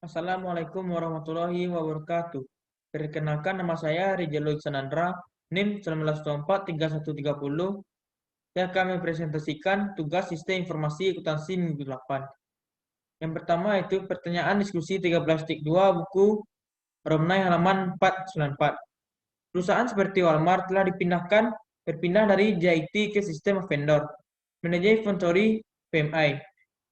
Assalamualaikum warahmatullahi wabarakatuh. Perkenalkan, nama saya Rizal Sanandra, NIM 19243130. Saya akan mempresentasikan tugas Sistem Informasi Akuntansi Minggu 8. Yang pertama itu pertanyaan diskusi 13.2 buku Romney halaman 494. Perusahaan seperti Walmart telah berpindah dari JIT ke sistem vendor. Manajer inventory PMI.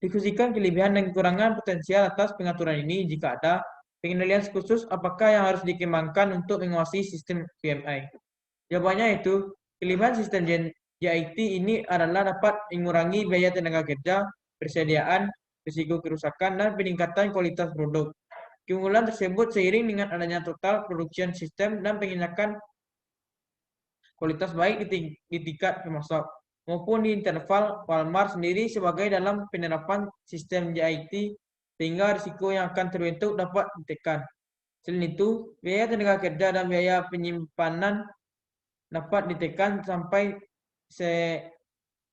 Diskusikan kelebihan dan kekurangan potensial atas pengaturan ini jika ada. Pengendalian khusus apakah yang harus dikembangkan untuk menguasai sistem PMI. Jawabannya itu, kelebihan sistem JIT ini adalah dapat mengurangi biaya tenaga kerja, persediaan, risiko kerusakan, dan peningkatan kualitas produk. Keunggulan tersebut seiring dengan adanya total production system dan pengenyakan kualitas baik di tingkat pemasok maupun di interval Walmart sendiri sebagai dalam penerapan sistem JIT sehingga risiko yang akan terbentuk dapat ditekan. Selain itu, biaya tenaga kerja dan biaya penyimpanan dapat ditekan sampai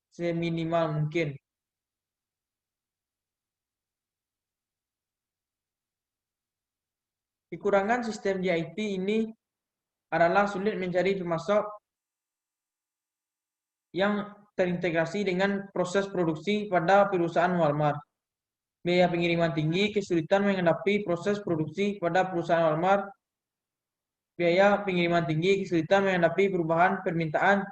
seminimal mungkin. Kekurangan sistem JIT ini adalah sulit mencari pemasok yang terintegrasi dengan proses produksi pada perusahaan Walmart. Biaya pengiriman tinggi, kesulitan menghadapi proses produksi pada perusahaan Walmart, biaya pengiriman tinggi, kesulitan menghadapi perubahan permintaan,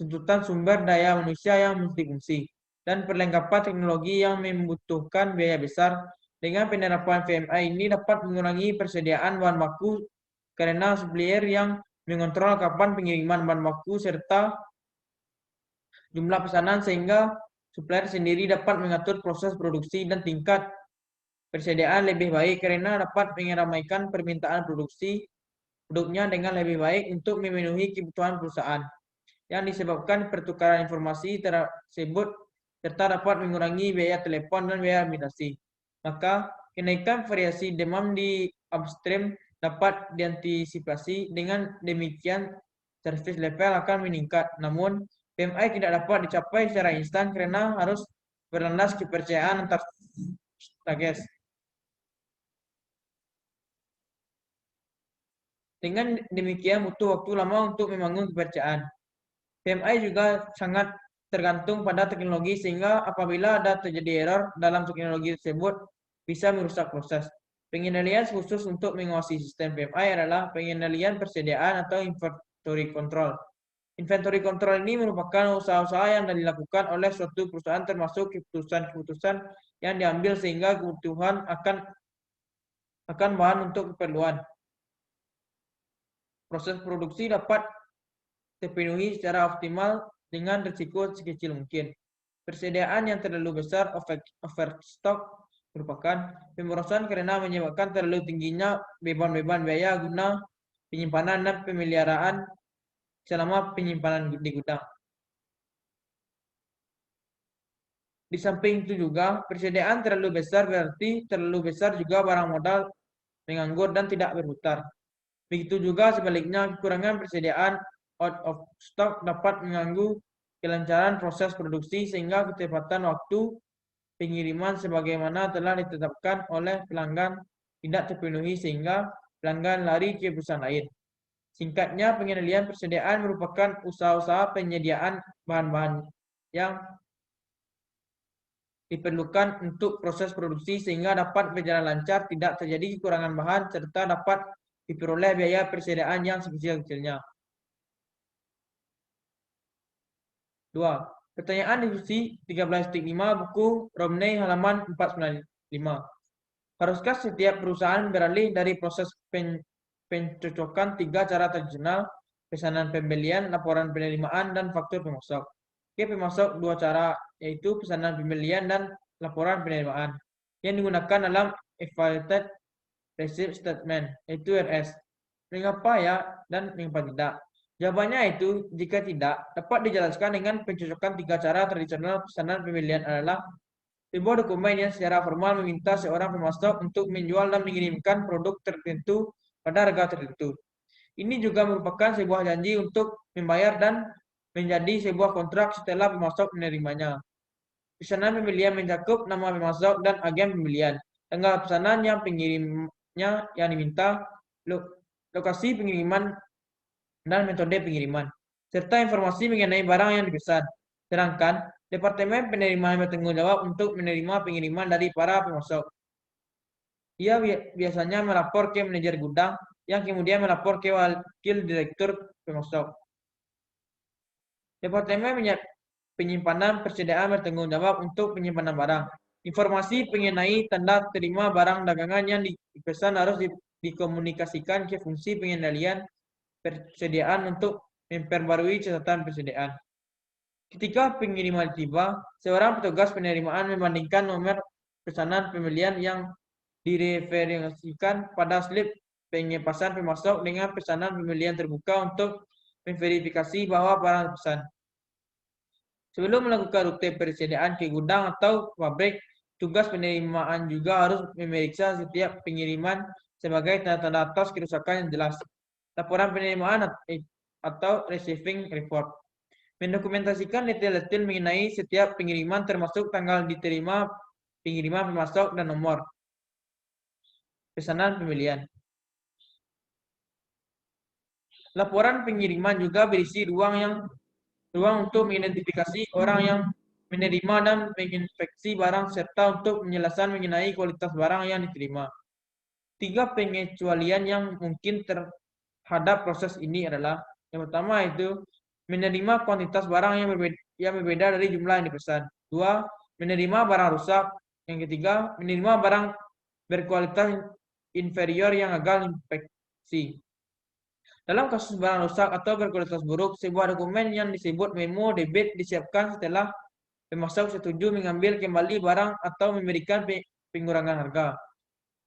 tuntutan sumber daya manusia yang multifungsi, dan perlengkapan teknologi yang membutuhkan biaya besar. Dengan penerapan VMI ini dapat mengurangi persediaan bahan baku karena supplier yang mengontrol kapan pengiriman bahan baku serta jumlah pesanan sehingga supplier sendiri dapat mengatur proses produksi dan tingkat persediaan lebih baik karena dapat meramaikan permintaan produknya dengan lebih baik untuk memenuhi kebutuhan perusahaan yang disebabkan pertukaran informasi tersebut serta dapat mengurangi biaya telepon dan biaya administrasi. Maka kenaikan variasi demam di upstream dapat diantisipasi dengan demikian service level akan meningkat. Namun PMI tidak dapat dicapai secara instan karena harus berlandas kepercayaan antar stakeholders. Dengan demikian butuh waktu lama untuk membangun kepercayaan. PMI juga sangat tergantung pada teknologi sehingga apabila ada terjadi error dalam teknologi tersebut bisa merusak proses. Pengendalian khusus untuk menguasai sistem PMI adalah pengendalian persediaan atau inventory control. Inventory control ini merupakan usaha-usaha yang dilakukan oleh suatu perusahaan termasuk keputusan-keputusan yang diambil sehingga kebutuhan akan bahan untuk keperluan. Proses produksi dapat terpenuhi secara optimal dengan risiko sekecil mungkin. Persediaan yang terlalu besar overstock merupakan pemborosan karena menyebabkan terlalu tingginya beban-beban biaya guna penyimpanan dan pemeliharaan selama penyimpanan di gudang. Di samping itu juga, persediaan terlalu besar berarti terlalu besar juga barang modal menganggur dan tidak berputar. Begitu juga sebaliknya, kekurangan persediaan out of stock dapat mengganggu kelancaran proses produksi sehingga ketepatan waktu pengiriman sebagaimana telah ditetapkan oleh pelanggan tidak terpenuhi sehingga pelanggan lari ke perusahaan lain. Singkatnya, pengendalian persediaan merupakan usaha-usaha penyediaan bahan-bahan yang diperlukan untuk proses produksi sehingga dapat berjalan lancar, tidak terjadi kekurangan bahan, serta dapat diperoleh biaya persediaan yang sekecil-kecilnya. 2. Pertanyaan diskusi 13.5 buku Romney halaman 495. Haruskah setiap perusahaan beralih dari proses pencocokan 3 cara tradisional, pesanan pembelian, laporan penerimaan, dan faktur pemasok? Oke, pemasok 2 cara, yaitu pesanan pembelian dan laporan penerimaan, yang digunakan dalam Evaluated Receipt Statement, yaitu RS. Mengapa ya dan mengapa tidak? Jawabannya itu, jika tidak, dapat dijelaskan dengan pencocokan 3 cara tradisional pesanan pembelian adalah sebuah dokumen yang secara formal meminta seorang pemasok untuk menjual dan mengirimkan produk tertentu pada harga tertentu. Ini juga merupakan sebuah janji untuk membayar dan menjadi sebuah kontrak setelah pemasok menerimanya. Pesanan pembelian mencakup nama pemasok dan agen pembelian. tanggal pesanan yang pengirimnya yang diminta, lokasi pengiriman, dan metode pengiriman, serta informasi mengenai barang yang dipesan. Sedangkan Departemen Penerimaan bertanggung jawab untuk menerima pengiriman dari para pemasok. Ia biasanya melapor ke manajer gudang, yang kemudian melapor ke wakil direktur pemasok. Departemen Penyimpanan Persediaan bertanggung jawab untuk penyimpanan barang. Informasi mengenai tanda terima barang dagangan yang dipesan harus dikomunikasikan ke fungsi pengendalian persediaan untuk memperbarui catatan persediaan. Ketika pengiriman tiba, seorang petugas penerimaan membandingkan nomor pesanan pembelian yang direferensikan pada slip pengepasan pemasok dengan pesanan pembelian terbuka untuk memverifikasi bahwa barang pesan. Sebelum melakukan rute persediaan ke gudang atau pabrik, tugas penerimaan juga harus memeriksa setiap pengiriman sebagai tanda-tanda atas kerusakan yang jelas. Laporan penerimaan atau receiving report mendokumentasikan detail-detail mengenai setiap pengiriman termasuk tanggal diterima pengiriman pemasok dan nomor pesanan pembelian. Laporan pengiriman juga berisi ruang untuk mengidentifikasi orang yang menerima dan menginspeksi barang serta untuk penjelasan mengenai kualitas barang yang diterima. 3 pengecualian yang mungkin terhadap proses ini adalah yang pertama itu menerima kuantitas barang yang berbeda dari jumlah yang dipesan. 2. Menerima barang rusak. Yang ketiga, menerima barang berkualitas inferior yang gagal inspeksi. Dalam kasus barang rusak atau berkualitas buruk, sebuah dokumen yang disebut memo debit disiapkan setelah pemasok setuju mengambil kembali barang atau memberikan pengurangan harga.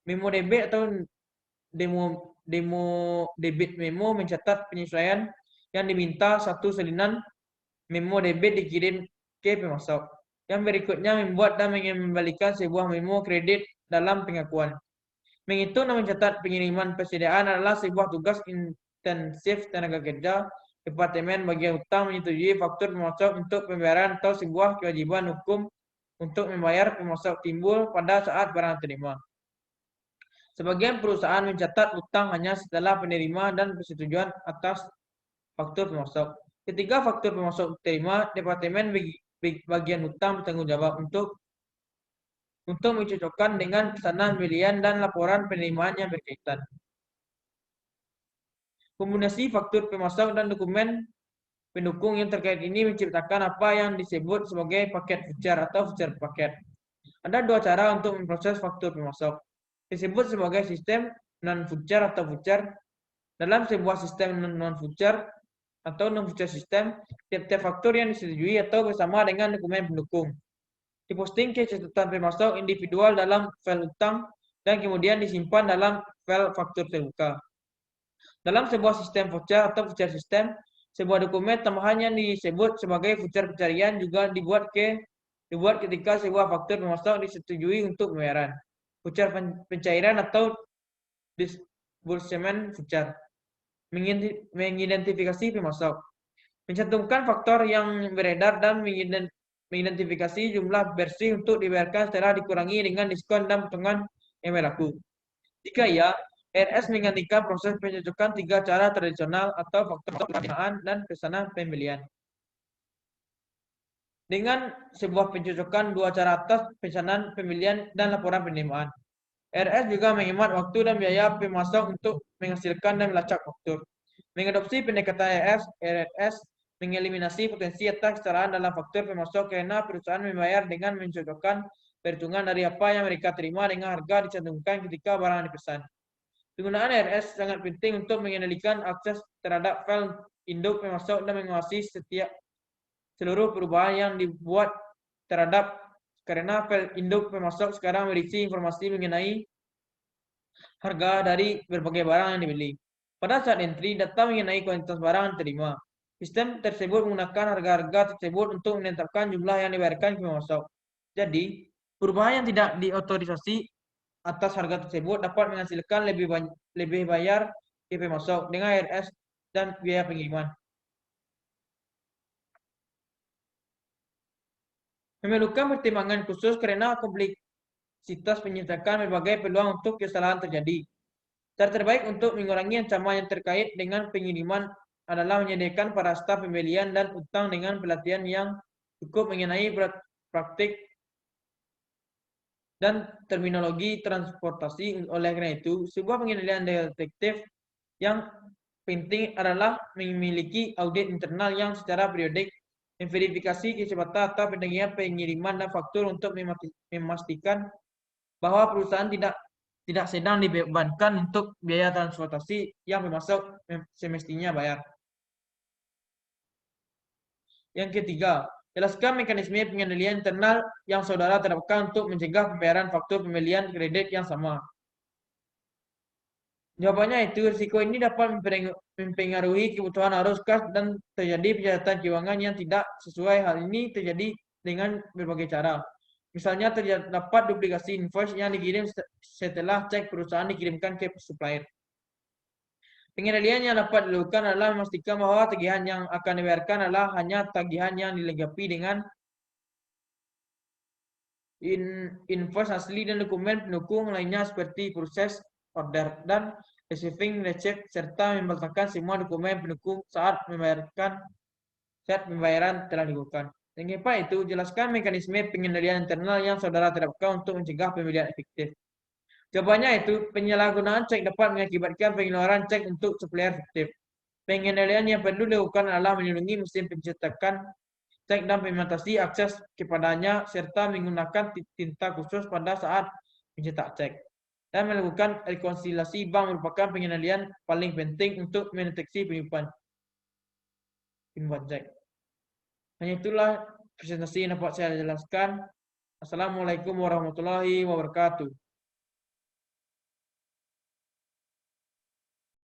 Memo debit atau demo debit memo mencatat penyesuaian yang diminta satu salinan memo debit dikirim ke pemasok. Yang berikutnya membuat dan mengembalikan sebuah memo kredit dalam pengakuan. Menghitung dan mencatat pengiriman persediaan adalah sebuah tugas intensif tenaga kerja. Departemen bagian hutang menyetujui faktur pemasok untuk pembayaran atau sebuah kewajiban hukum untuk membayar pemasok timbul pada saat barang terima. Sebagian perusahaan mencatat hutang hanya setelah penerima dan persetujuan atas faktur pemasok. Ketika faktur pemasok diterima, Departemen bagian hutang bertanggung jawab untuk mencocokkan dengan pesanan pembelian dan laporan penerimaan yang berkaitan. Kombinasi faktur pemasok dan dokumen pendukung yang terkait ini menciptakan apa yang disebut sebagai paket voucher atau voucher paket. Ada 2 cara untuk memproses faktur pemasok. Disebut sebagai sistem non-voucher atau voucher. Dalam sebuah sistem non-voucher atau non-voucher sistem, tiap-tiap faktur yang disetujui atau bersama dengan dokumen pendukung diposting ke catatan pemasok individual dalam file utang dan kemudian disimpan dalam file faktur terbuka. Dalam sebuah sistem voucher atau voucher sistem, sebuah dokumen tambahan yang disebut sebagai voucher pencarian juga dibuat ketika sebuah faktur pemasok disetujui untuk pembayaran. Voucher pencairan atau disbursement voucher mengidentifikasi pemasok, mencantumkan faktor yang beredar dan mengidentifikasi jumlah bersih untuk dibayarkan setelah dikurangi dengan diskon dan potongan yang berlaku. Jika ya, RS menggantikan proses pencocokan 3 cara tradisional atau faktor penerimaan dan pesanan pembelian. Dengan sebuah pencocokan 2 cara atas pesanan pembelian dan laporan penerimaan. RS juga menghemat waktu dan biaya pemasok untuk menghasilkan dan melacak faktur. Mengadopsi pendekatan RS mengeliminasi potensi atas kesalahan dalam faktur pemasok karena perusahaan membayar dengan mencocokkan perhitungan dari apa yang mereka terima dengan harga dicantumkan ketika barang dipesan. Penggunaan RS sangat penting untuk mengendalikan akses terhadap file induk pemasok dan mengawasi seluruh perubahan yang dibuat terhadap karena file induk pemasok sekarang berisi informasi mengenai harga dari berbagai barang yang dibeli. Pada saat entry, data mengenai kuantitas barang yang diterima. Sistem tersebut menggunakan harga-harga tersebut untuk menetapkan jumlah yang dibayarkan ke pemasok. Jadi, perubahan yang tidak diotorisasi atas harga tersebut dapat menghasilkan lebih bayar ke pemasok dengan RS dan biaya pengiriman. Memerlukan pertimbangan khusus karena sitas menyertakan berbagai peluang untuk kesalahan terjadi. Cara terbaik untuk mengurangi ancaman yang terkait dengan pengiriman adalah menyediakan para staf pembelian dan utang dengan pelatihan yang cukup mengenai praktik dan terminologi transportasi. Oleh karena itu, sebuah pengendalian detektif yang penting adalah memiliki audit internal yang secara periodik memverifikasi kecepatan atau pengiriman dan faktur untuk memastikan bahwa perusahaan tidak sedang dibebankan untuk biaya transportasi yang termasuk semestinya bayar. Yang ketiga, jelaskan mekanisme pengendalian internal yang saudara terapkan untuk mencegah pembayaran faktur pembelian kredit yang sama. Jawabannya itu, risiko ini dapat mempengaruhi kebutuhan arus kas dan terjadi pencatatan keuangan yang tidak sesuai. Hal ini terjadi dengan berbagai cara. Misalnya terdapat duplikasi invoice yang dikirim setelah cek perusahaan dikirimkan ke supplier. Pengendalian yang dapat dilakukan adalah memastikan bahwa tagihan yang akan dibayarkan adalah hanya tagihan yang dilengkapi dengan invoice asli dan dokumen pendukung lainnya seperti proses order dan receiving receipt serta membatalkan semua dokumen pendukung saat pembayaran telah dilakukan. Yang keempat itu, jelaskan mekanisme pengendalian internal yang saudara terapkan untuk mencegah pembelian efektif. Jawabannya itu, penyalahgunaan cek dapat mengakibatkan pengeluaran cek untuk supplier fiktif. Pengendalian yang perlu dilakukan adalah melindungi mesin pencetakan cek dan implementasi akses kepadanya serta menggunakan tinta khusus pada saat mencetak cek. Dan melakukan rekonsiliasi bank merupakan pengendalian paling penting untuk mendeteksi penipuan cek. Hanya itulah presentasi yang dapat saya jelaskan. Assalamualaikum warahmatullahi wabarakatuh.